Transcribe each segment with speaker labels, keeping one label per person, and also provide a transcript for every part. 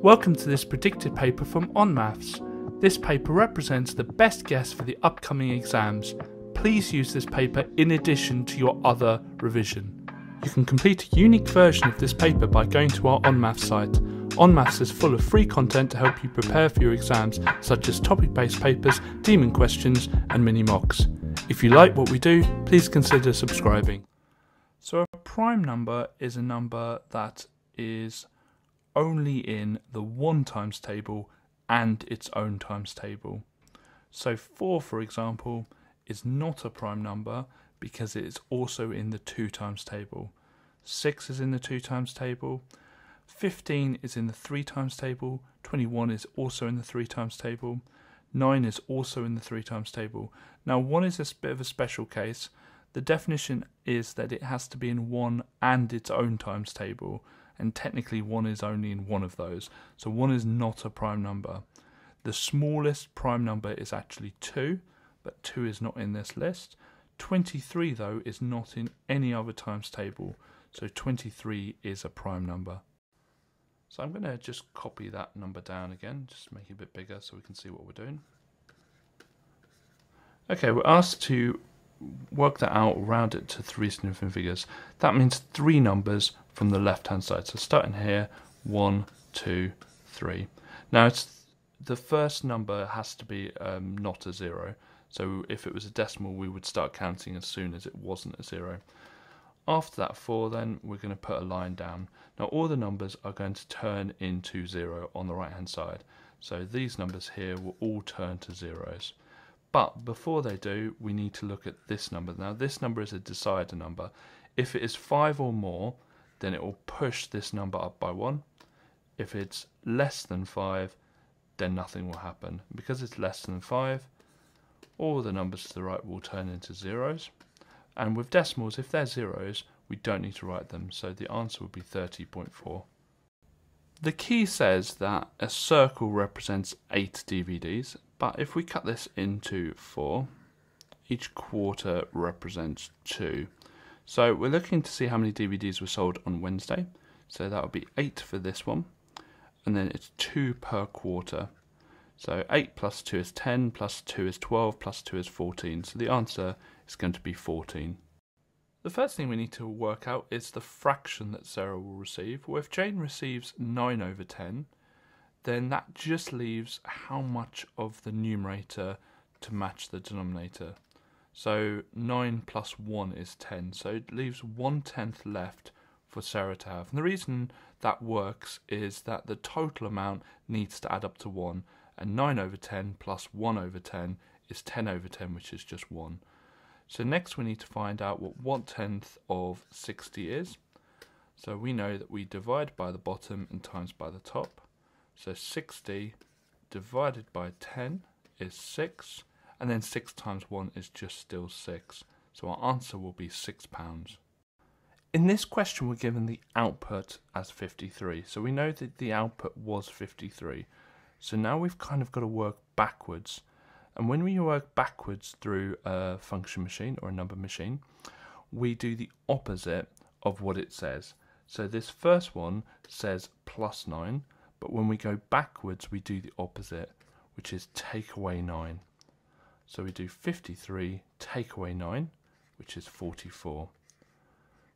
Speaker 1: Welcome to this predicted paper from onmaths. This paper represents the best guess for the upcoming exams. Please use this paper in addition to your other revision. You can complete a unique version of this paper by going to our onmaths site. onmaths is full of free content to help you prepare for your exams, such as topic-based papers, demon questions and mini mocks. If you like what we do, please consider subscribing. So a prime number is a number that is only in the 1 times table and its own times table. So 4, for example, is not a prime number because it is also in the 2 times table. 6 is in the 2 times table. 15 is in the 3 times table. 21 is also in the 3 times table. 9 is also in the 3 times table. Now 1 is a bit of a special case. The definition is that it has to be in 1 and its own times table, and technically 1 is only in one of those, so 1 is not a prime number. The smallest prime number is actually 2, but 2 is not in this list. 23 though is not in any other times table, so 23 is a prime number. So I'm going to just copy that number down again, just make it a bit bigger so we can see what we're doing. Okay, we're asked to work that out, round it to 3 significant figures. That means 3 numbers from the left hand side. So starting here, 1, 2, 3. Now the first number has to be not a 0. So if it was a decimal, we would start counting as soon as it wasn't a 0. After that 4, then we're going to put a line down. Now all the numbers are going to turn into 0 on the right hand side. So these numbers here will all turn to zeros. But before they do, we need to look at this number. Now this number is a decider number. If it is 5 or more, then it will push this number up by 1. If it's less than 5, then nothing will happen. Because it's less than 5, all the numbers to the right will turn into zeros. And with decimals, if they're zeros, we don't need to write them. So the answer would be 30.4. The key says that a circle represents 8 DVDs, but if we cut this into 4, each quarter represents 2. So we're looking to see how many DVDs were sold on Wednesday. So that would be 8 for this one, and then it's 2 per quarter. So 8 plus 2 is 10, plus 2 is 12, plus 2 is 14. So the answer is going to be 14. The first thing we need to work out is the fraction that Sarah will receive. Well, if Jane receives 9 over 10, then that just leaves how much of the numerator to match the denominator. So 9 plus 1 is 10, so it leaves 1/10 left for Sarah to have. And the reason that works is that the total amount needs to add up to 1, and 9 over 10 plus 1 over 10 is 10 over 10, which is just 1. So next we need to find out what 1/10 of 60 is. So we know that we divide by the bottom and times by the top. So 60 divided by 10 is 6, and then 6 times 1 is just still 6. So our answer will be £6. In this question we're given the output as 53. So we know that the output was 53. So now we've kind of got to work backwards. And when we work backwards through a function machine or a number machine, we do the opposite of what it says. So this first one says plus 9, but when we go backwards we do the opposite, which is take away 9. So we do 53 take away 9, which is 44.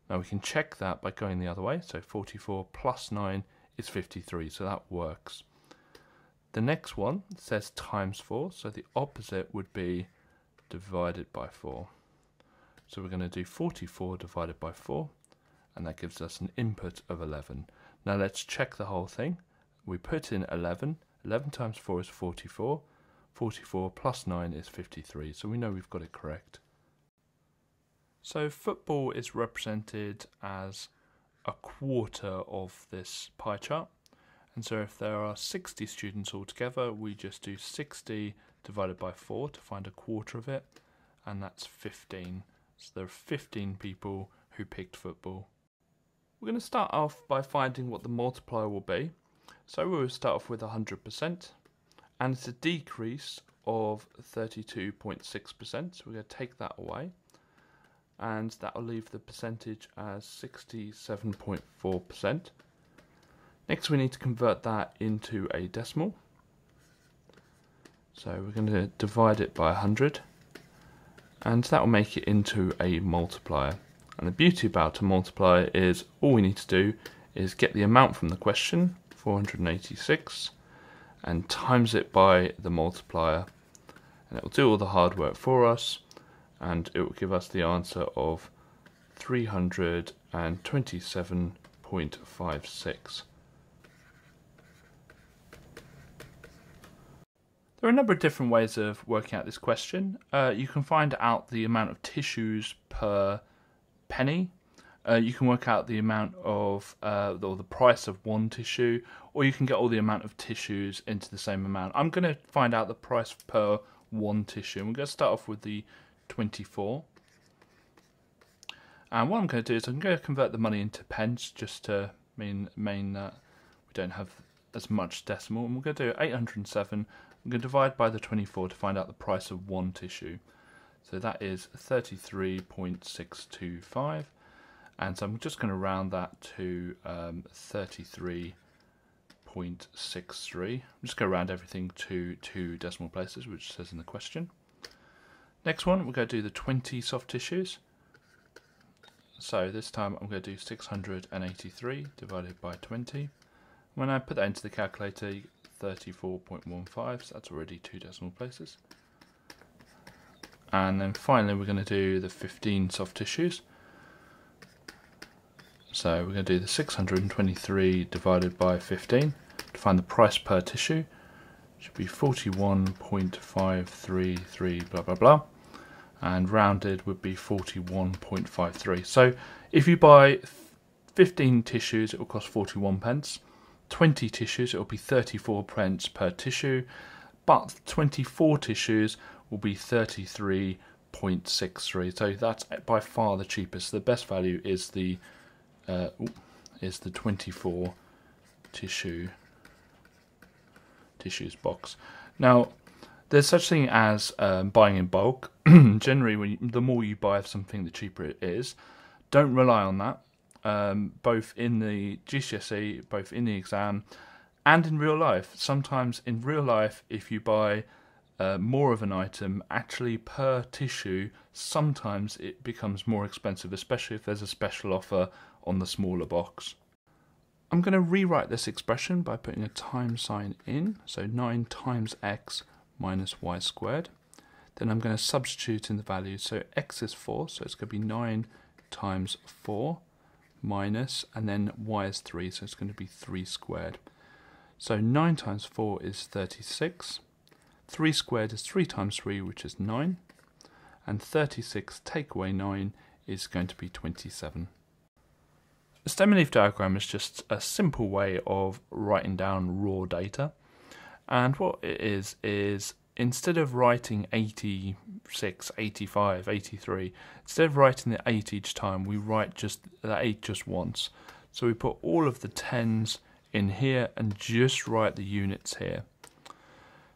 Speaker 1: Now we can check that by going the other way. So 44 plus 9 is 53, so that works. The next one says times 4, so the opposite would be divided by 4. So we're going to do 44 divided by 4, and that gives us an input of 11. Now let's check the whole thing. We put in 11. 11 times 4 is 44. 44 plus 9 is 53, so we know we've got it correct. So football is represented as a quarter of this pie chart. And so if there are 60 students altogether, we just do 60 divided by 4 to find a quarter of it, and that's 15. So there are 15 people who picked football. We're going to start off by finding what the multiplier will be. So we'll start off with 100%, and it's a decrease of 32.6%, so we're going to take that away, and that will leave the percentage as 67.4%. Next we need to convert that into a decimal. So we're going to divide it by 100, and that will make it into a multiplier. And the beauty about a multiplier is all we need to do is get the amount from the question, 486, and times it by the multiplier, and it will do all the hard work for us, and it will give us the answer of 327.56. There are a number of different ways of working out this question. You can find out the amount of tissues per penny. You can work out the amount of, or the price of one tissue, or you can get all the amount of tissues into the same amount. I'm going to find out the price per one tissue. And we're going to start off with the 24. And what I'm going to do is I'm going to convert the money into pence, just to mean that we don't have as much decimal. And we're going to do 807. I'm going to divide by the 24 to find out the price of one tissue. So that is 33.625. And so I'm just going to round that to 33.63. I'm just going to round everything to 2 decimal places, which says in the question. Next one, we're going to do the 20 soft tissues. So this time I'm going to do 683 divided by 20. When I put that into the calculator, you get 34.15, so that's already 2 decimal places. And then finally we're going to do the 15 soft tissues. So we're going to do the 623 divided by 15 to find the price per tissue. It should be 41.533 blah blah blah, and rounded would be 41.53. So if you buy 15 tissues, it will cost 41 pence. 20 tissues, it will be 34 pence per tissue, but 24 tissues will be 33.63. So that's by far the cheapest. The best value is the 24 tissues box. Now, there's such thing as buying in bulk. Generally, the more you buy of something, the cheaper it is. Don't rely on that. Both in the GCSE, both in the exam, and in real life. Sometimes in real life, if you buy more of an item, actually per tissue, sometimes it becomes more expensive, especially if there's a special offer on the smaller box. I'm going to rewrite this expression by putting a times sign in, so 9 times x minus y squared. Then I'm going to substitute in the values, so x is 4, so it's going to be 9 times 4 minus, and then y is 3, so it's going to be 3 squared. So 9 times 4 is 36, 3 squared is 3 times 3, which is 9, and 36 take away 9 is going to be 27. A stem and leaf diagram is just a simple way of writing down raw data, and what it is instead of writing 86, 85, 83, instead of writing the 8 each time, we write just the 8 just once. So we put all of the tens in here and just write the units here.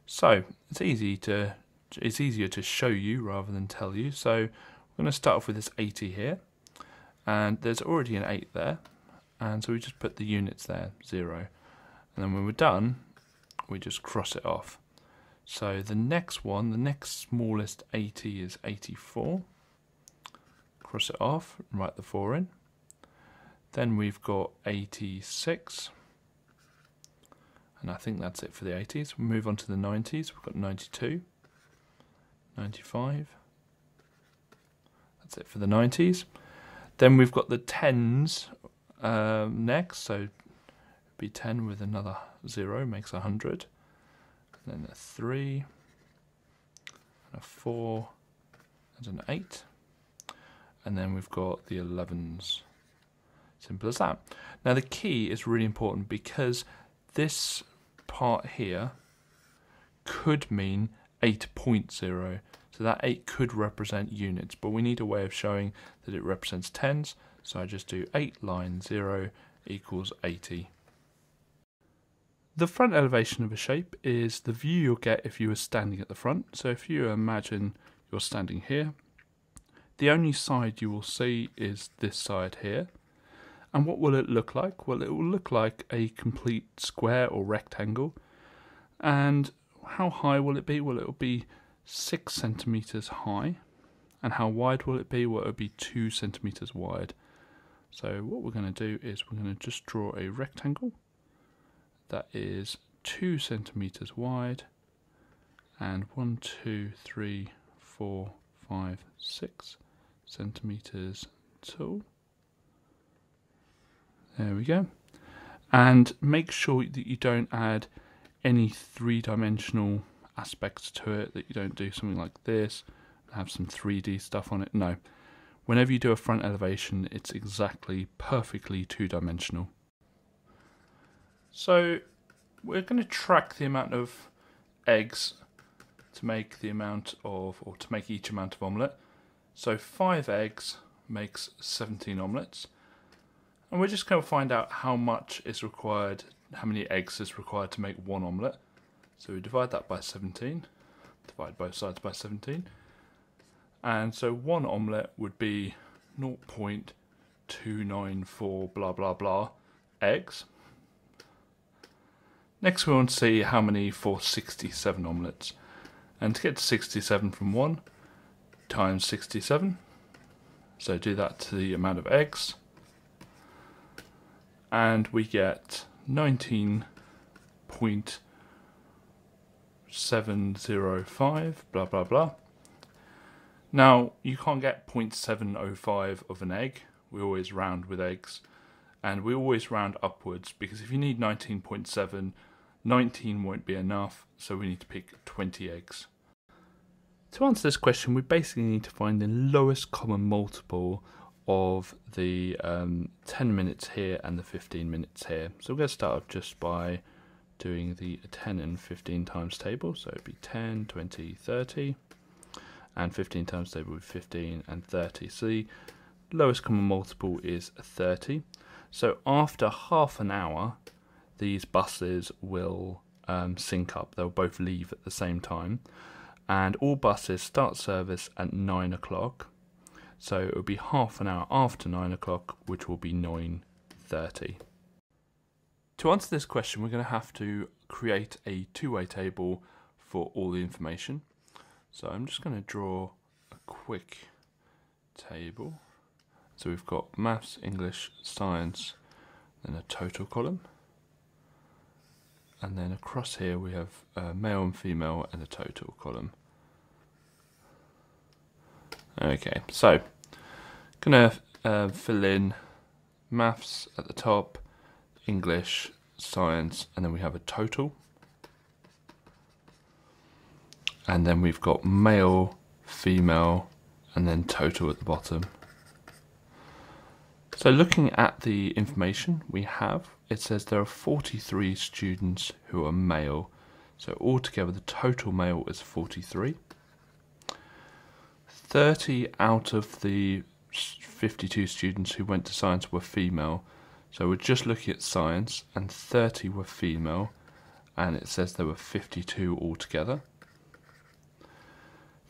Speaker 1: So it's easier to show you rather than tell you. So we're going to start off with this 80 here, and there's already an 8 there, and so we just put the units there, 0. And then when we're done, we just cross it off. So the next one, the next smallest 80 is 84. Cross it off and write the 4 in. Then we've got 86. And I think that's it for the 80s. We'll move on to the 90s. We've got 92, 95. That's it for the 90s. Then we've got the 10s next. So it'd be 10 with another 0 makes 100. And then a 3, and a 4, and an 8. And then we've got the 11s. Simple as that. Now the key is really important, because this part here could mean 8.0. So that 8 could represent units, but we need a way of showing that it represents tens. So I just do 8 line 0 equals 80. The front elevation of a shape is the view you'll get if you were standing at the front. So if you imagine you're standing here, the only side you will see is this side here. And what will it look like? Well, it will look like a complete square or rectangle. And how high will it be? Well, it will be 6 centimeters high. And how wide will it be? Well, it will be 2 centimeters wide. So what we're going to do is we're going to just draw a rectangle that is 2 centimeters wide and 1, 2, 3, 4, 5, 6 centimeters tall. There we go. And make sure that you don't add any three-dimensional aspects to it, that you don't do something like this, have some 3D stuff on it. No. Whenever you do a front elevation, it's exactly perfectly two-dimensional. So we're going to track the amount of eggs to make the amount of, or to make each amount of omelette. So 5 eggs makes 17 omelettes. And we're just going to find out how much is required, how many eggs is required to make 1 omelette. So we divide that by 17, divide both sides by 17. And so 1 omelette would be 0.294 blah blah blah eggs. Next we want to see how many for 67 omelettes. And to get to 67 from 1 times 67, so do that to the amount of eggs, and we get 19.705 blah blah blah. Now you can't get 0.705 of an egg, we always round with eggs, and we always round upwards, because if you need 19.7, 19 won't be enough, so we need to pick 20 eggs. To answer this question, we basically need to find the lowest common multiple of the 10 minutes here and the 15 minutes here. So we're going to start off just by doing the 10 and 15 times table. So it'd be 10, 20, 30, and 15 times table with 15 and 30. So the lowest common multiple is 30. So after half an hour, these buses will sync up. They'll both leave at the same time. And all buses start service at 9 o'clock. So it will be half an hour after 9 o'clock, which will be 9:30. To answer this question, we're going to have to create a two-way table for all the information. So I'm just going to draw a quick table. So we've got maths, English, science, then a total column. And then across here we have male and female and a total column. Okay, so gonna fill in maths at the top, English, science, and then we have a total. And then we've got male, female, and then total at the bottom. So looking at the information we have, it says there are 43 students who are male. So altogether the total male is 43. 30 out of the 52 students who went to science were female. So we're just looking at science, and 30 were female, and it says there were 52 altogether.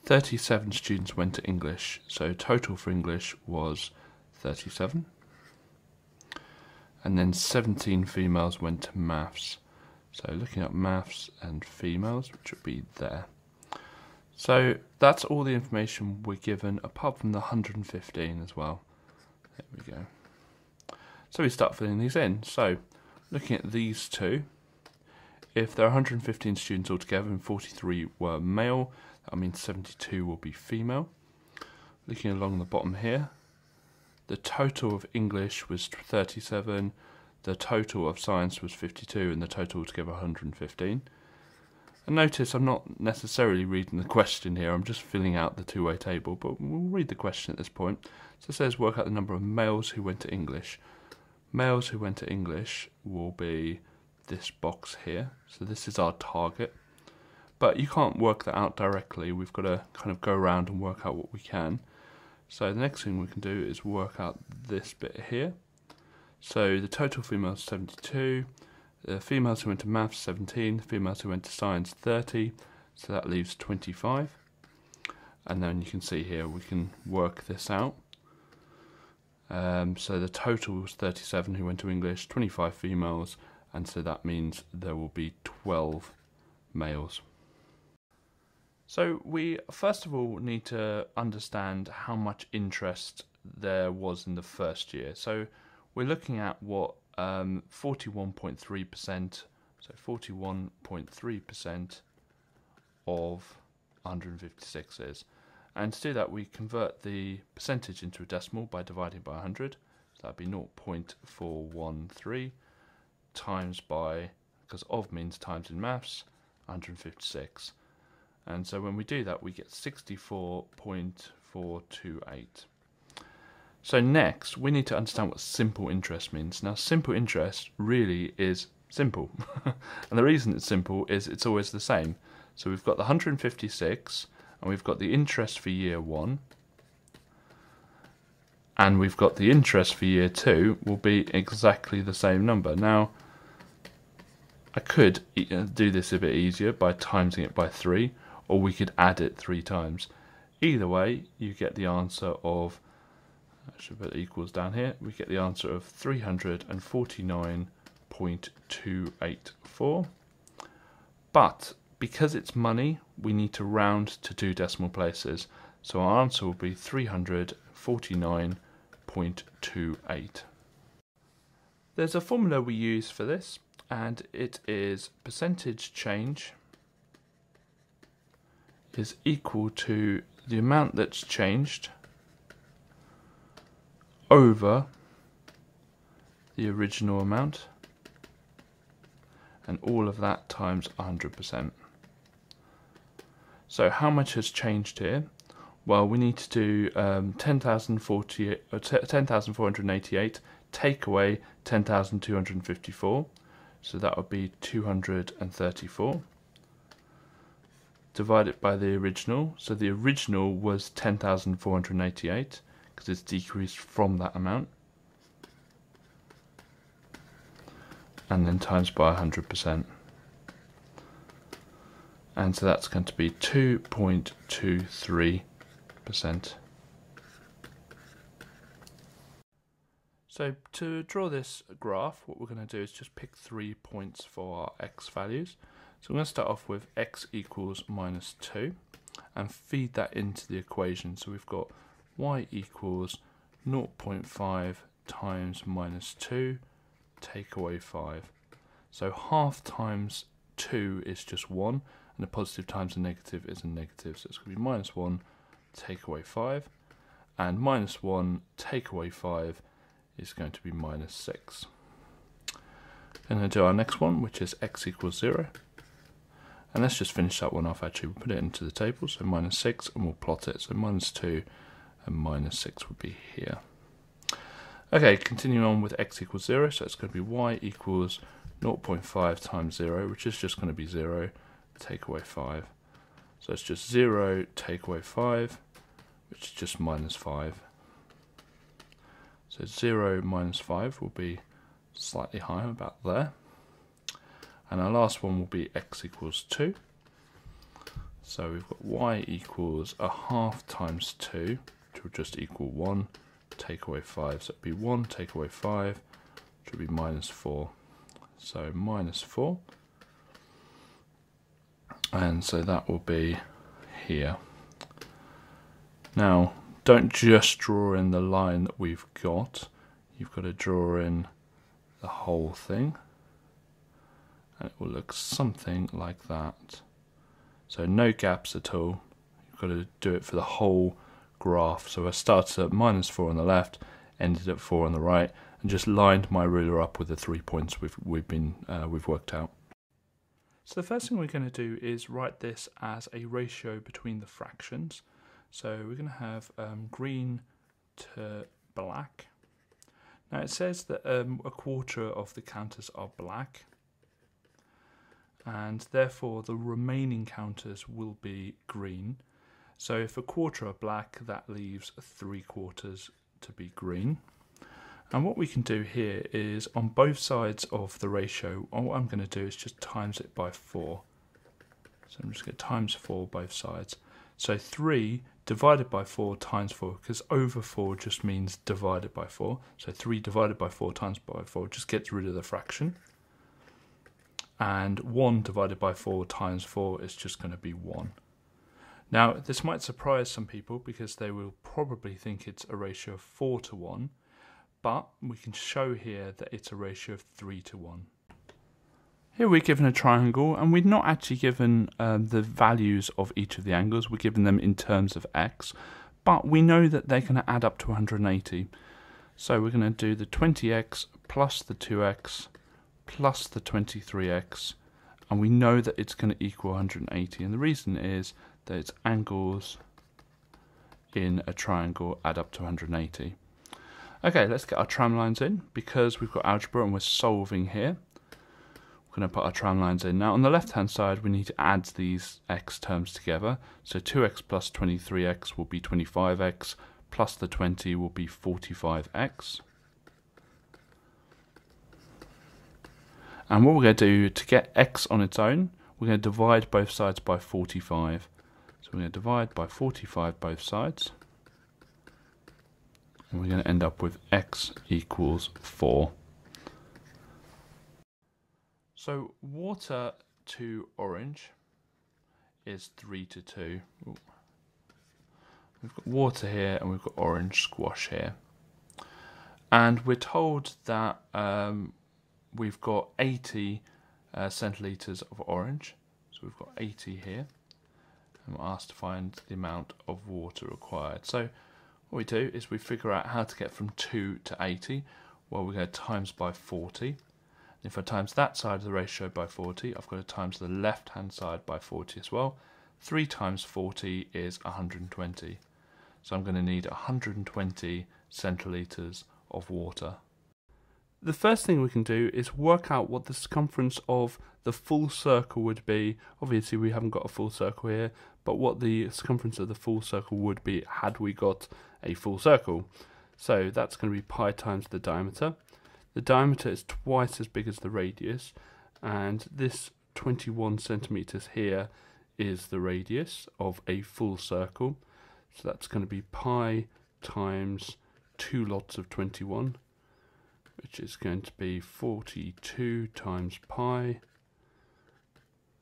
Speaker 1: 37 students went to English, so total for English was 37. And then 17 females went to maths. So looking at maths and females, which would be there. So that's all the information we're given, apart from the 115 as well. There we go. So we start filling these in. So looking at these two, if there are 115 students altogether and 43 were male, that means 72 will be female. Looking along the bottom here, the total of English was 37, the total of science was 52, and the total altogether 115. And notice I'm not necessarily reading the question here, I'm just filling out the two-way table, but we'll read the question at this point. So it says work out the number of males who went to English. Males who went to English will be this box here, so this is our target. But you can't work that out directly, we've got to kind of go around and work out what we can. So the next thing we can do is work out this bit here. So the total females 72, the females who went to maths 17, the females who went to science 30, so that leaves 25. And then you can see here we can work this out. So the total was 37 who went to English, 25 females, and so that means there will be 12 males. So we first of all need to understand how much interest there was in the first year. So we're looking at what 41.3%, so 41.3% of 156 is. And to do that, we convert the percentage into a decimal by dividing by 100. So that'd be 0.413 times by, because of means times in maths, 156. And so when we do that, we get 64.428. So next, we need to understand what simple interest means. Now, simple interest really is simple. And the reason it's simple is it's always the same. So we've got the 156, and we've got the interest for year 1, and we've got the interest for year 2 will be exactly the same number. Now, I could do this a bit easier by timesing it by 3, or we could add it 3 times. Either way, you get the answer of, I should put equals down here, we get the answer of 349.284. But because it's money, we need to round to 2 decimal places. So our answer will be 349.28. There's a formula we use for this, and it is percentage change is equal to the amount that's changed over the original amount, and all of that times 100%. So how much has changed here? Well, we need to do 10,488 take away 10,254, so that would be 234. Divide it by the original, so the original was 10,488 because it's decreased from that amount, and then times by 100%. And so that's going to be 2.23%. So to draw this graph, what we're going to do is just pick 3 points for our x values. So we're going to start off with x equals minus 2 and feed that into the equation. So we've got y equals 0.5 times minus 2 take away 5. So half times 2 is just 1, and a positive times a negative is a negative. So it's going to be minus 1 take away 5, and minus 1 take away 5 is going to be minus 6. And then do our next one, which is x equals 0. And let's just finish that one off actually. We'll put it into the table, so minus 6, and we'll plot it. So minus 2 and minus 6 would be here. Okay, continuing on with x equals 0, so it's going to be y equals 0.5 times 0, which is just going to be 0, take away 5. So it's just 0 take away 5, which is just minus 5. So 0 minus 5 will be slightly higher, about there. And our last one will be x equals 2. So we've got y equals a half times 2, which will just equal 1, take away 5. So it would be 1 take away 5, which would be minus 4. So minus 4. And so that will be here. Now, don't just draw in the line that we've got. You've got to draw in the whole thing. And it will look something like that. So no gaps at all. You've got to do it for the whole graph. So I started at minus 4 on the left, ended at 4 on the right, and just lined my ruler up with the 3 points we've worked out. So the first thing we're going to do is write this as a ratio between the fractions. So we're going to have green to black. Now it says that a quarter of the counters are black, and therefore the remaining counters will be green. So if a quarter are black, that leaves 3/4 to be green. And what we can do here is on both sides of the ratio, what I'm going to do is just times it by 4. So I'm just going to times 4 both sides. So 3 divided by 4 times 4, because over 4 just means divided by 4. So 3 divided by 4 times by 4 just gets rid of the fraction. And 1 divided by 4 times 4 is just going to be 1. Now, this might surprise some people because they will probably think it's a ratio of 4 to 1, but we can show here that it's a ratio of 3 to 1. Here we're given a triangle, and we're not actually given the values of each of the angles. We're given them in terms of x, but we know that they're going to add up to 180. So we're going to do the 20x plus the 2x plus the 23x, and we know that it's going to equal 180. And the reason is that its angles in a triangle add up to 180. Okay, let's get our tramlines in. Because we've got algebra and we're solving here, we're going to put our tramlines in. Now on the left hand side we need to add these x terms together. So 2x plus 23x will be 25x, plus the 20 will be 45x. And what we're going to do to get x on its own, we're going to divide both sides by 45. So we're going to divide by 45 both sides, and we're going to end up with x equals 4. So water to orange is 3 to 2. Ooh. We've got water here and we've got orange squash here. And we're told that we've got 80 centilitres of orange. So we've got 80 here. And we're asked to find the amount of water required. So what we do is we figure out how to get from 2 to 80. Well, we're going to times by 40. And if I times that side of the ratio by 40, I've got to times the left-hand side by 40 as well. 3 times 40 is 120. So I'm going to need 120 centilitres of water. The first thing we can do is work out what the circumference of the full circle would be. Obviously we haven't got a full circle here, but what the circumference of the full circle would be had we got a full circle. So that's going to be pi times the diameter. The diameter is twice as big as the radius, and this 21 centimetres here is the radius of a full circle. So that's going to be pi times 2 lots of 21, which is going to be 42 times pi,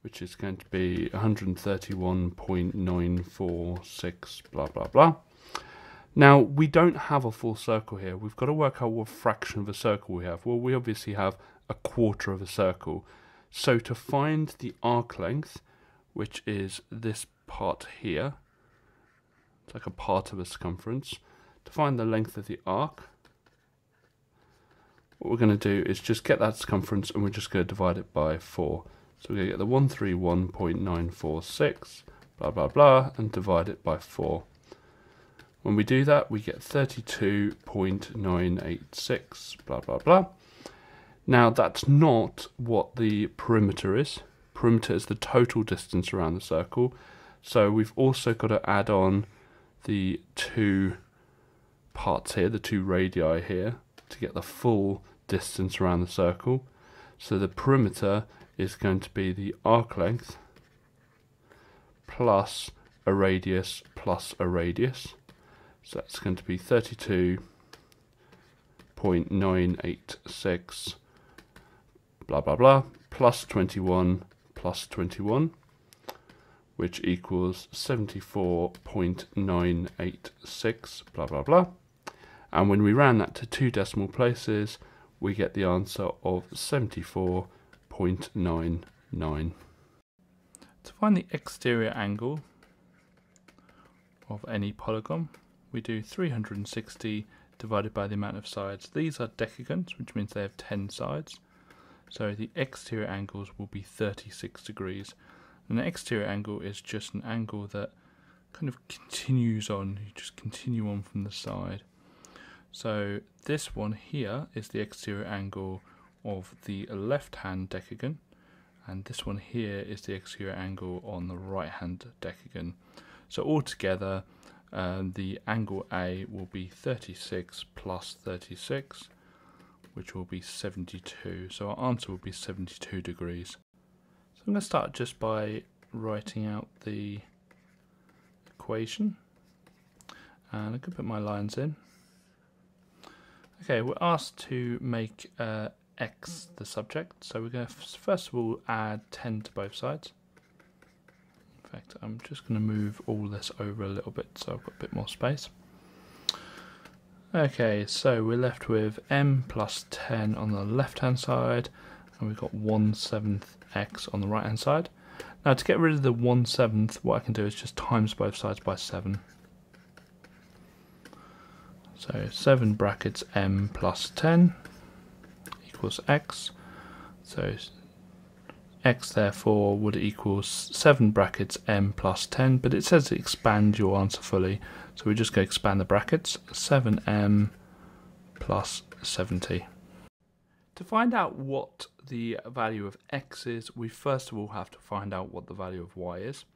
Speaker 1: which is going to be 131.946, blah, blah, blah. Now, we don't have a full circle here. We've got to work out what fraction of a circle we have. Well, we obviously have a quarter of a circle. So to find the arc length, which is this part here, it's like a part of a circumference, to find the length of the arc, what we're going to do is just get that circumference and we're just going to divide it by 4. So we're going to get the 131.946, blah, blah, blah, and divide it by 4. When we do that, we get 32.986, blah, blah, blah. Now, that's not what the perimeter is. Perimeter is the total distance around the circle. So we've also got to add on the 2 parts here, the 2 radii here, to get the full distance around the circle. So the perimeter is going to be the arc length plus a radius plus a radius. So that's going to be 32.986 blah blah blah plus 21 plus 21, which equals 74.986 blah blah blah. And when we round that to 2 decimal places, we get the answer of 74.99. To find the exterior angle of any polygon, we do 360 divided by the amount of sides. These are decagons, which means they have 10 sides. So the exterior angles will be 36 degrees. And the exterior angle is just an angle that kind of continues on. You just continue on from the side. So this one here is the exterior angle of the left-hand decagon, and this one here is the exterior angle on the right-hand decagon. So altogether, the angle A will be 36 plus 36, which will be 72. So our answer will be 72 degrees. So I'm going to start just by writing out the equation, and I can put my lines in. Okay, we're asked to make x the subject, so we're going to first of all add 10 to both sides. In fact, I'm just going to move all this over a little bit so I've got a bit more space. Okay, so we're left with m plus 10 on the left hand side, and we've got 1/7 x on the right hand side. Now to get rid of the 1/7, what I can do is just times both sides by 7. So 7 brackets m plus 10 equals x. So x therefore would equal 7 brackets m plus 10, but it says to expand your answer fully, so we're just going to expand the brackets. 7m plus 70. To find out what the value of x is, we first of all have to find out what the value of y is,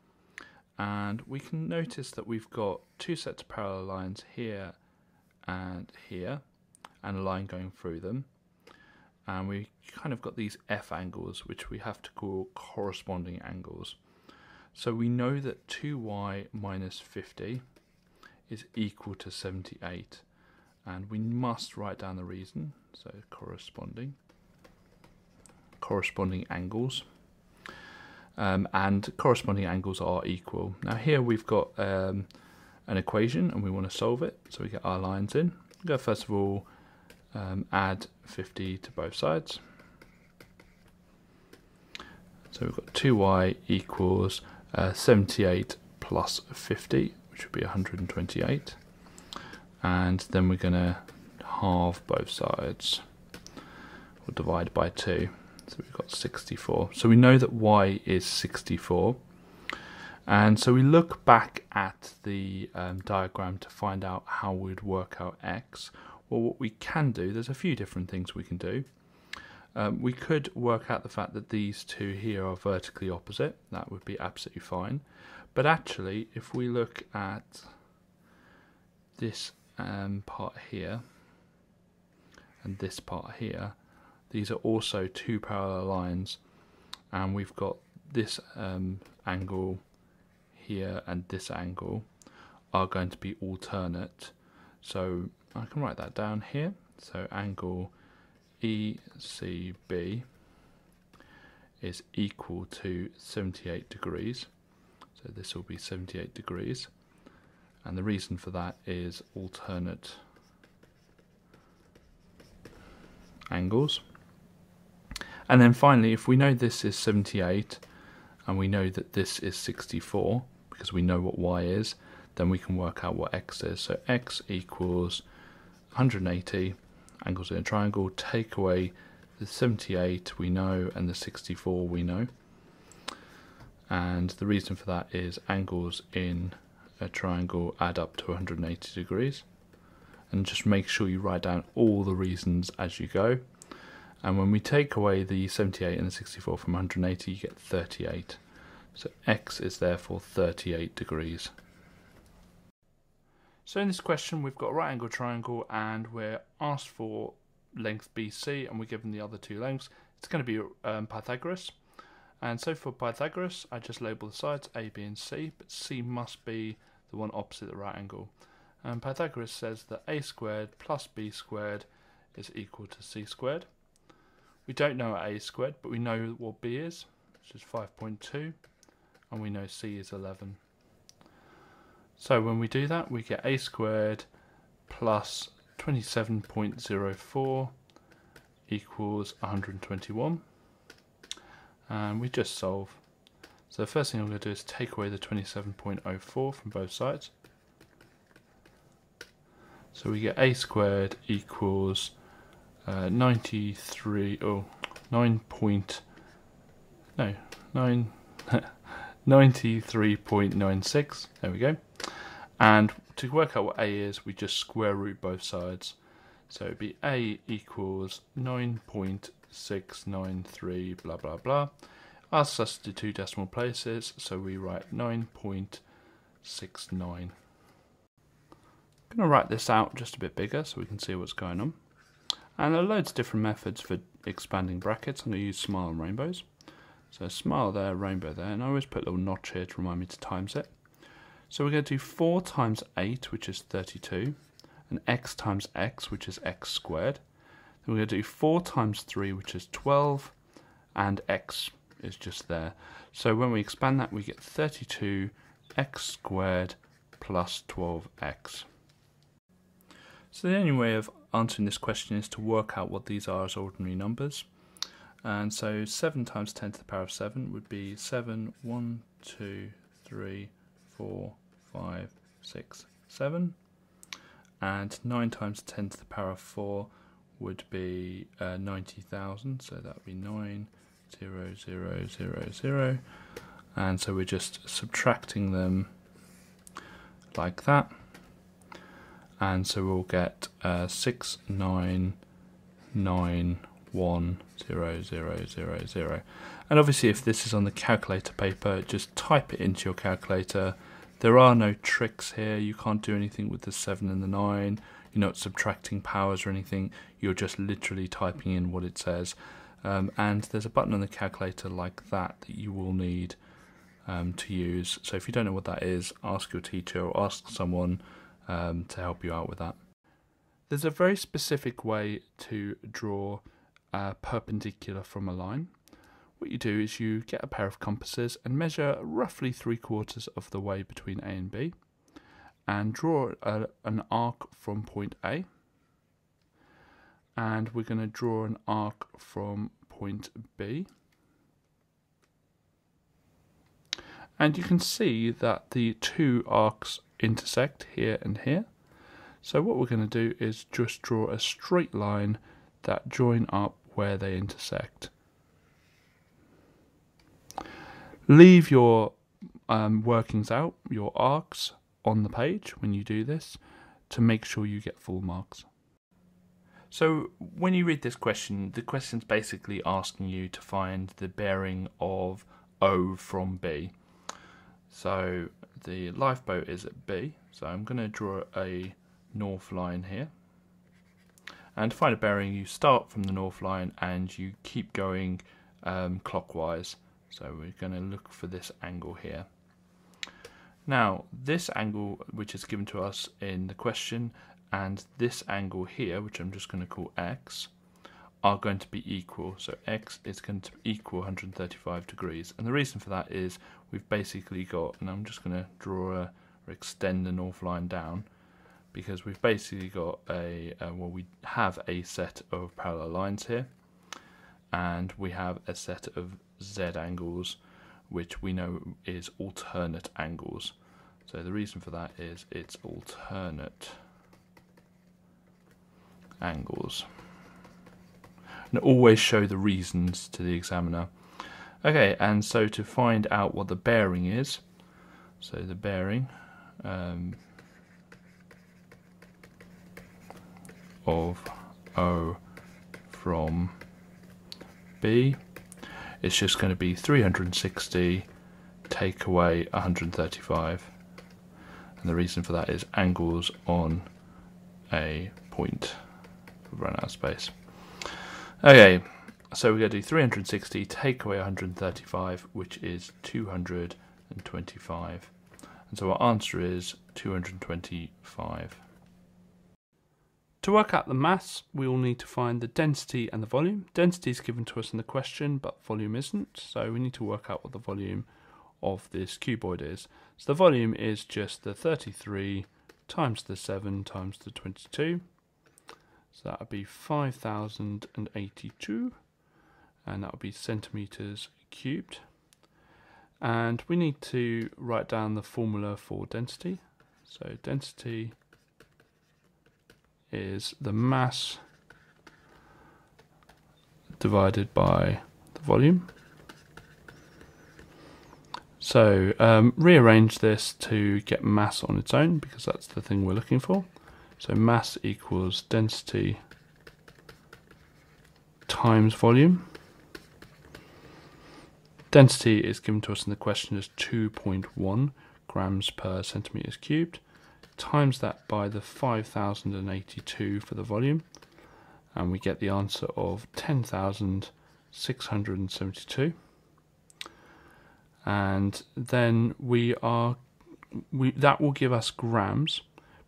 Speaker 1: and we can notice that we've got two sets of parallel lines here and here, and a line going through them. And we kind of got these F angles, which we have to call corresponding angles. So we know that 2y minus 50 is equal to 78, and we must write down the reason. So corresponding angles, and corresponding angles are equal. Now here we've got an equation, and we want to solve it. So we get our lines in. We go first of all. Add 50 to both sides. So we've got 2y equals 78 plus 50, which would be 128. And then we're going to halve both sides, or divide by 2. So we've got 64. So we know that y is 64. And so we look back at the diagram to find out how we'd work out x. Well, what we can do, there's a few different things we can do. We could work out the fact that these two here are vertically opposite. That would be absolutely fine. But actually, if we look at this part here and this part here, these are also two parallel lines, and we've got this angle here and this angle are going to be alternate. So I can write that down here. So angle ECB is equal to 78 degrees. So this will be 78 degrees. And the reason for that is alternate angles. And then finally, if we know this is 78 and we know that this is 64, because we know what y is, then we can work out what x is. So x equals 180, angles in a triangle, take away the 78 we know and the 64 we know. And the reason for that is angles in a triangle add up to 180 degrees. And just make sure you write down all the reasons as you go. And when we take away the 78 and the 64 from 180, you get 38. So x is therefore 38 degrees. So in this question we've got a right angle triangle, and we're asked for length BC, and we're given the other two lengths. It's going to be Pythagoras. And so for Pythagoras, I just label the sides A, B and C, but C must be the one opposite the right angle. And Pythagoras says that a squared plus b squared is equal to c squared. We don't know what a is squared, but we know what b is, which is 5.2, and we know c is 11. So when we do that, we get a squared plus 27.04 equals 121. And we just solve. So the first thing I'm going to do is take away the 27.04 from both sides. So we get a squared equals 93.96. There we go. And to work out what a is, we just square root both sides. So it'd be a equals 9.693 blah blah blah. Asks us to do two decimal places, so we write 9.69. I'm going to write this out just a bit bigger so we can see what's going on. And there are loads of different methods for expanding brackets. I'm going to use smile and rainbows. So smile there, rainbow there, and I always put a little notch here to remind me to times it. So we're going to do 4 times 8, which is 32, and x times x, which is x squared. Then we're going to do 4 times 3, which is 12, and x is just there. So when we expand that, we get 32x squared plus 12x. So the only way of answering this question is to work out what these are as ordinary numbers. And so 7 times 10 to the power of 7 would be 7, 1, 2, 3, 4, 5, 6, 7. And 9 times 10 to the power of 4 would be 90,000. So that would be 9, 0, 0, 0, 0. And so we're just subtracting them like that. And so we'll get 6, 9, 9, 1, 0, 0, 0, 0. And obviously if this is on the calculator paper, just type it into your calculator. There are no tricks here. You can't do anything with the 7 and the 9. You're not subtracting powers or anything. You're just literally typing in what it says. And there's a button on the calculator like that that you will need to use. So if you don't know what that is, ask your teacher or ask someone to help you out with that. There's a very specific way to draw a perpendicular from a line. What you do is you get a pair of compasses and measure roughly 3/4 of the way between A and B, and draw an arc from point A, and we're going to draw an arc from point B. And you can see that the two arcs intersect here and here. So what we're going to do is just draw a straight line that join up where they intersect. Leave your workings out, your arcs, on the page when you do this to make sure you get full marks. So when you read this question, the question's basically asking you to find the bearing of O from B. So the lifeboat is at B, so I'm going to draw a north line here. And to find a bearing, you start from the north line and you keep going clockwise. So we're going to look for this angle here. Now, this angle, which is given to us in the question, and this angle here, which I'm just going to call x, are going to be equal. So x is going to equal 135 degrees. And the reason for that is we've basically got, and I'm just going to draw or extend the north line down, because we've basically got well, we have a set of parallel lines here, and we have a set of z angles, which we know is alternate angles. So the reason for that is it's alternate angles. And always show the reasons to the examiner. Okay, and so to find out what the bearing is, so the bearing of O from B, it's just going to be 360 take away 135, and the reason for that is angles on a point. We've run out of space. Okay, so we're going to do 360 take away 135, which is 225, and so our answer is 225. To work out the mass, we will need to find the density and the volume. Density is given to us in the question, but volume isn't, so we need to work out what the volume of this cuboid is. So the volume is just the 33 times the 7 times the 22. So that would be 5,082, and that would be centimetres cubed. And we need to write down the formula for density. So density is the mass divided by the volume. So rearrange this to get mass on its own, because that's the thing we're looking for. So mass equals density times volume. Density is given to us in the question as 2.1 grams per centimetres cubed. Times that by the 5,082 for the volume, and we get the answer of 10,672. And then we are that will give us grams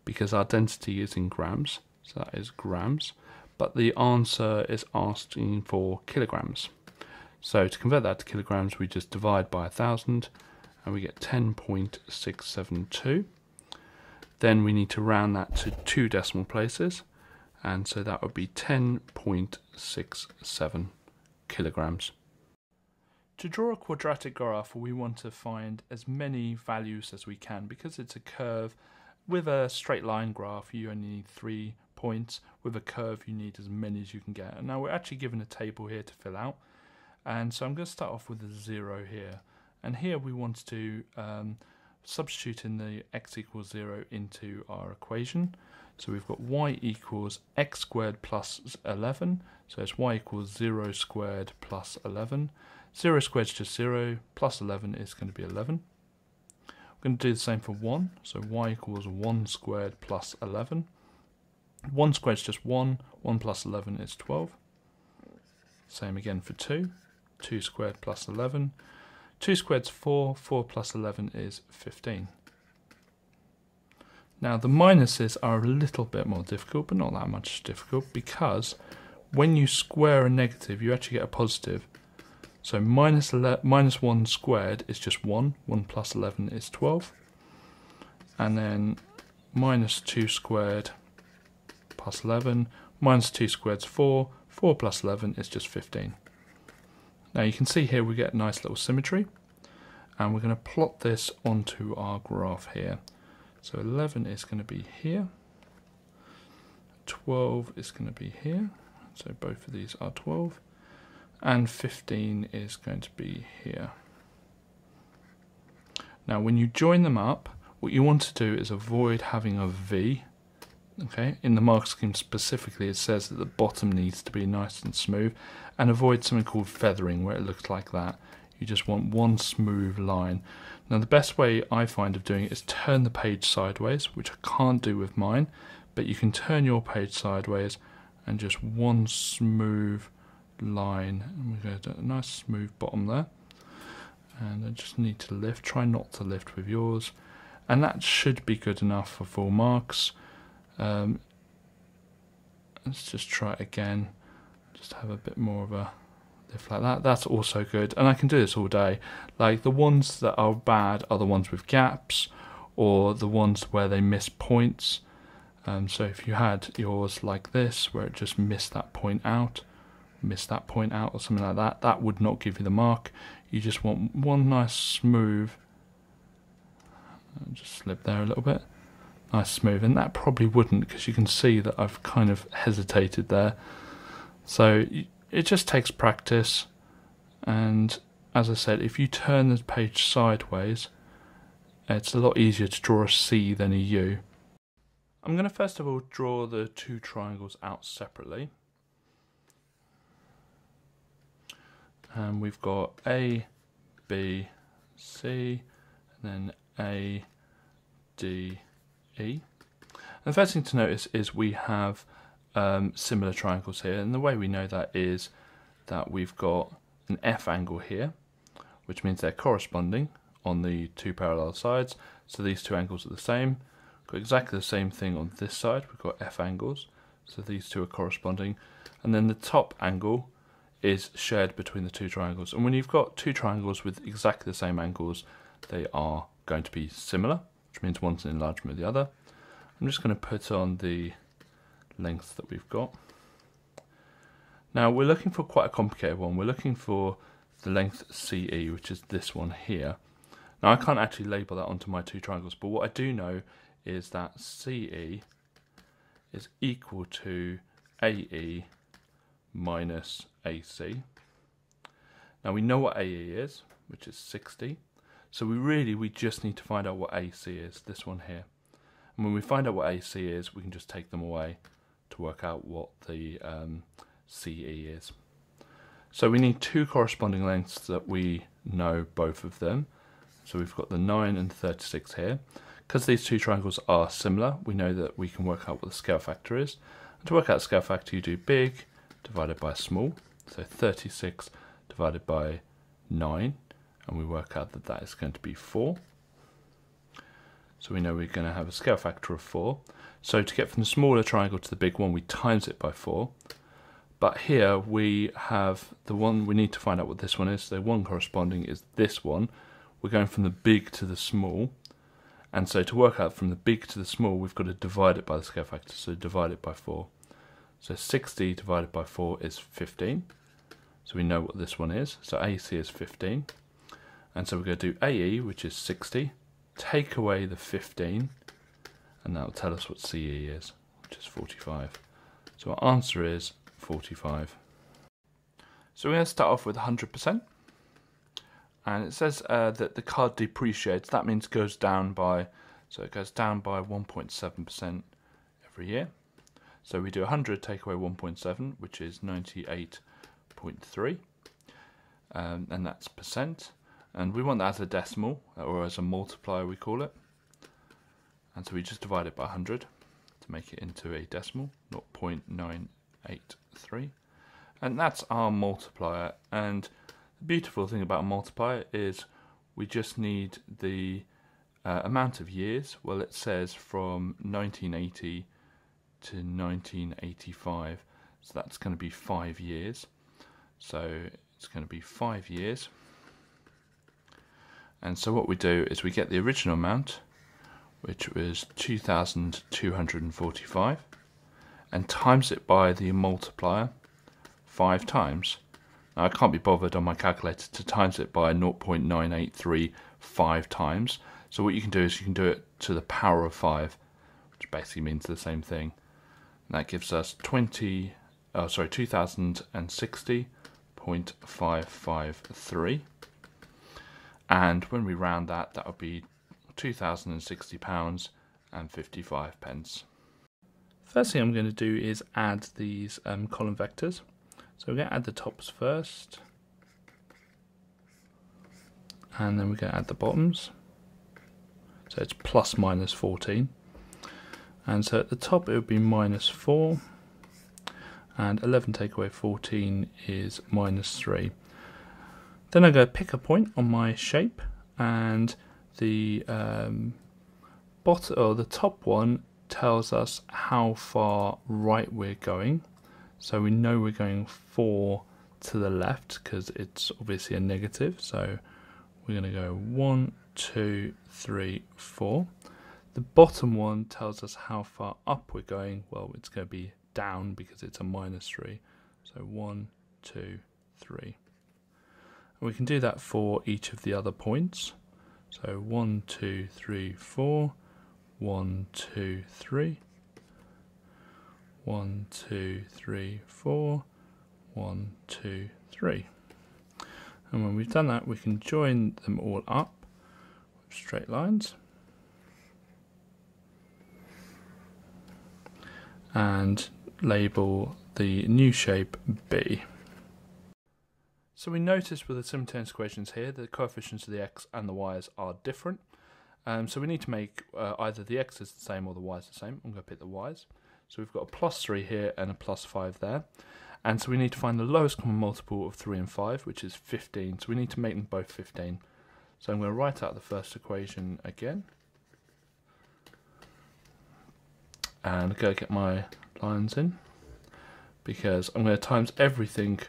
Speaker 1: because our density is in grams, so that is grams, but the answer is asking for kilograms. So to convert that to kilograms, we just divide by 1,000 and we get 10.672. Then we need to round that to 2 decimal places, and so that would be 10.67 kilograms. To draw a quadratic graph, we want to find as many values as we can. Because it's a curve, with a straight line graph you only need 3 points. With a curve you need as many as you can get. And now we're actually given a table here to fill out, and so I'm going to start off with a 0 here, and here we want to substitute in the x equals 0 into our equation. So we've got y equals x squared plus 11, so it's y equals 0 squared plus 11. 0 squared is just 0, plus 11 is going to be 11. We're going to do the same for 1, so y equals 1 squared plus 11. 1 squared is just 1, 1 plus 11 is 12. Same again for 2, 2 squared plus 11. 2 squared is 4, 4 plus 11 is 15. Now the minuses are a little bit more difficult, but not that much difficult, because when you square a negative you actually get a positive. So minus 1 squared is just 1, 1 plus 11 is 12. And then minus 2 squared plus 11, minus 2 squared is 4, 4 plus 11 is just 15. Now you can see here we get a nice little symmetry, and we're going to plot this onto our graph here. So 11 is going to be here, 12 is going to be here, so both of these are 12, and 15 is going to be here. Now when you join them up, what you want to do is avoid having a V. Okay, in the mark scheme specifically it says that the bottom needs to be nice and smooth, and avoid something called feathering where it looks like that. You just want one smooth line. Now the best way I find of doing it is turn the page sideways, which I can't do with mine, but you can turn your page sideways and just one smooth line, and we're going to do a nice smooth bottom there. And I just need to lift, try not to lift with yours, and that should be good enough for full marks. Let's just try it again, just have a bit more of a lift like that. That's also good, and I can do this all day. Like the ones that are bad are the ones with gaps, or the ones where they miss points. So if you had yours like this where it just missed that point out, or something like that, that would not give you the mark. You just want one nice smooth, just slip there a little bit, nice smooth, and that probably wouldn't, because you can see that I've kind of hesitated there. So it just takes practice, and as I said, if you turn the page sideways it's a lot easier to draw a C than a U. I'm going to first of all draw the two triangles out separately, and we've got A, B, C, and then A, D, E. And the first thing to notice is we have similar triangles here, and the way we know that is that we've got an F angle here, which means they're corresponding on the two parallel sides, so these two angles are the same. We've got exactly the same thing on this side, we've got F angles, so these two are corresponding, and then the top angle is shared between the two triangles. And when you've got two triangles with exactly the same angles, they are going to be similar, which means one's an enlargement of the other. I'm just going to put on the length that we've got. Now we're looking for quite a complicated one. We're looking for the length CE, which is this one here. Now I can't actually label that onto my two triangles, but what I do know is that CE is equal to AE minus AC. Now we know what AE is, which is 60, so we just need to find out what AC is, this one here. And when we find out what AC is, we can just take them away to work out what the CE is. So we need two corresponding lengths that we know both of them. So we've got the 9 and 36 here. Because these two triangles are similar, we know that we can work out what the scale factor is. And to work out the scale factor, you do big divided by small. So 36 divided by 9, and we work out that that is going to be 4. So we know we're going to have a scale factor of 4. So to get from the smaller triangle to the big one, we times it by 4. But here we have the one, we need to find out what this one is. The one corresponding is this one. We're going from the big to the small. And so to work out from the big to the small, we've got to divide it by the scale factor. So divide it by 4. So 60 divided by 4 is 15. So we know what this one is. So AC is 15. And so we're going to do AE, which is 60. Take away the 15. And that will tell us what CE is, which is 45. So our answer is 45. So we're going to start off with 100%. And it says that the card depreciates. That means goes down by, so it goes down by 1.7% every year. So we do 100 take away 1.7, which is 98.3. And that's percent. And we want that as a decimal, or as a multiplier we call it. And so we just divide it by 100 to make it into a decimal, 0.983. And that's our multiplier. And the beautiful thing about a multiplier is we just need the amount of years. Well, it says from 1980 to 1985. So that's going to be 5 years. So it's going to be 5 years. And so what we do is we get the original amount, which was 2,245, and times it by the multiplier 5 times. Now I can't be bothered on my calculator to times it by 0.983 5 times. So what you can do is you can do it to the power of 5, which basically means the same thing. And that gives us 2060.553. And when we round that, that would be £2,060 and 55 pence. First thing I'm going to do is add these column vectors. So we're going to add the tops first, and then we're going to add the bottoms. So it's plus minus 14. And so at the top it would be minus 4, and 11 take away 14 is minus 3. Then I'm going to pick a point on my shape, and the the top one tells us how far right we're going. So we know we're going 4 to the left because it's obviously a negative. So we're going to go 1, 2, 3, 4. The bottom one tells us how far up we're going. Well, it's going to be down because it's a minus 3. So 1, 2, 3. And we can do that for each of the other points. So 1, 2, 3, 4. 1, 2, 3. 1, 2, 3, 4. 1, 2, 3. And when we've done that, we can join them all up with straight lines. And label the new shape B. So we notice with the simultaneous equations here, the coefficients of the x and the y's are different. So we need to make either the x is the same or the y is the same. I'm going to pick the y's. So we've got a plus 3 here and a plus 5 there. And so we need to find the lowest common multiple of 3 and 5, which is 15. So we need to make them both 15. So I'm going to write out the first equation again. And go get my lines in, because I'm going to times everything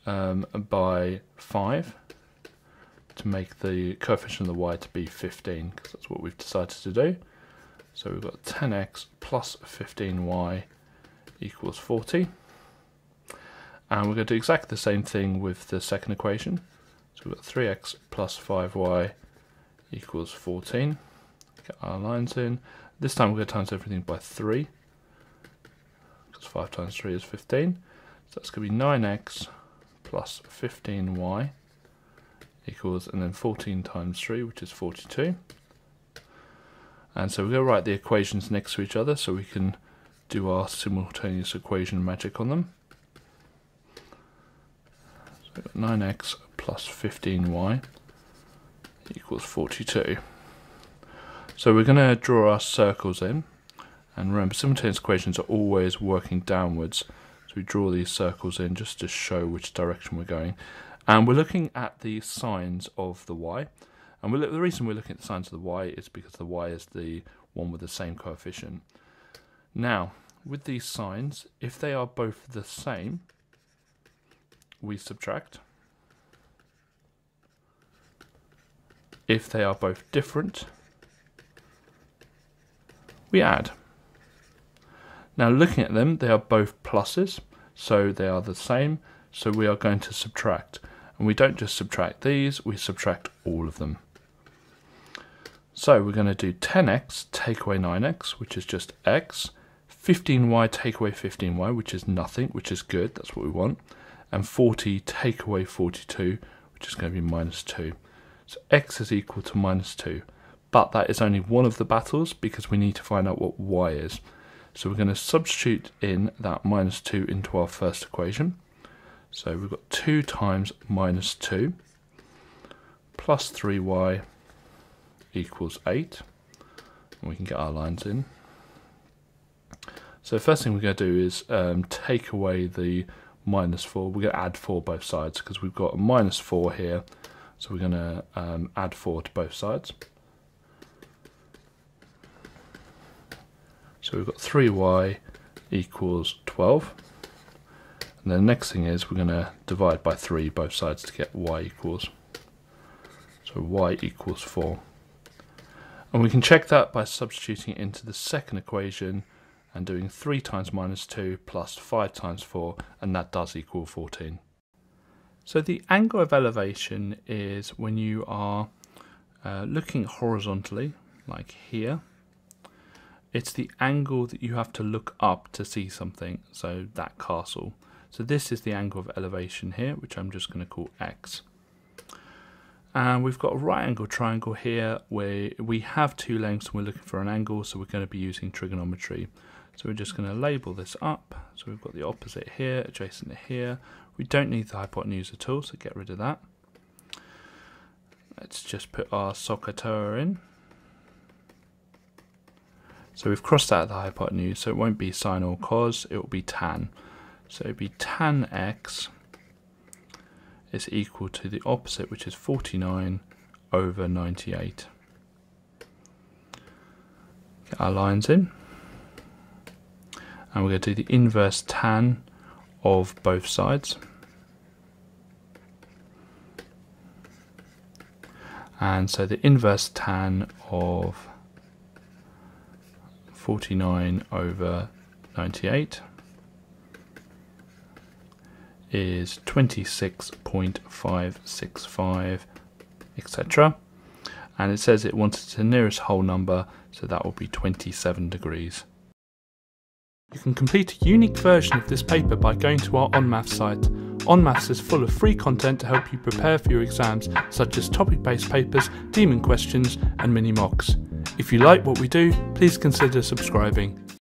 Speaker 1: by 5 to make the coefficient of the y to be 15, because that's what we've decided to do. So we've got 10x plus 15y equals 40. And we're going to do exactly the same thing with the second equation. So we've got 3x plus 5y equals 14. Get our lines in. This time we're going to times everything by 3, because 5 times 3 is 15. So that's going to be 9x plus 15y equals, and then 14 times 3, which is 42. And so we're going to write the equations next to each other so we can do our simultaneous equation magic on them. So we've got 9x plus 15y equals 42. So we're going to draw our circles in, and remember simultaneous equations are always working downwards, so we draw these circles in just to show which direction we're going. And we're looking at the signs of the y, And the reason we're looking at the signs of the y is because the y is the one with the same coefficient. Now, with these signs, if they are both the same, we subtract. If they are both different, we add. Now looking at them, they are both pluses, so they are the same, so we are going to subtract. And we don't just subtract these, we subtract all of them. So we're going to do 10x take away 9x, which is just x, 15y take away 15y, which is nothing, which is good, that's what we want, and 40 take away 42, which is going to be minus 2. So x is equal to minus 2, but that is only one of the battles because we need to find out what y is. So we're going to substitute in that minus 2 into our first equation. So we've got 2 times minus 2 plus 3y equals 8. And we can get our lines in. So the first thing we're going to do is take away the minus 4. We're going to add 4 both sides because we've got a minus 4 here. So we're going to add 4 to both sides. So we've got 3y equals 12. And then the next thing is we're going to divide by 3 both sides to get y equals. So y equals 4. And we can check that by substituting it into the second equation and doing 3 times minus 2 plus 5 times 4, and that does equal 14. So the angle of elevation is when you are looking horizontally, like here. It's the angle that you have to look up to see something, so that castle. So this is the angle of elevation here, which I'm just going to call x. And we've got a right angle triangle here where we have 2 lengths and we're looking for an angle, so we're going to be using trigonometry. So we're just going to label this up. So we've got the opposite here, adjacent to here. We don't need the hypotenuse at all, so get rid of that. Let's just put our SOHCAHTOA in. So we've crossed out the hypotenuse, so it won't be sine or cos, it will be tan. So it will be tan x is equal to the opposite, which is 49 over 98. Get our lines in. And we're going to do the inverse tan of both sides. And so the inverse tan of 49 over 98 is 26.565, etc. And it says it wants the nearest whole number, so that will be 27 degrees. You can complete a unique version of this paper by going to our onmaths site. onmaths is full of free content to help you prepare for your exams, such as topic-based papers, demon questions, and mini mocks. If you like what we do, please consider subscribing.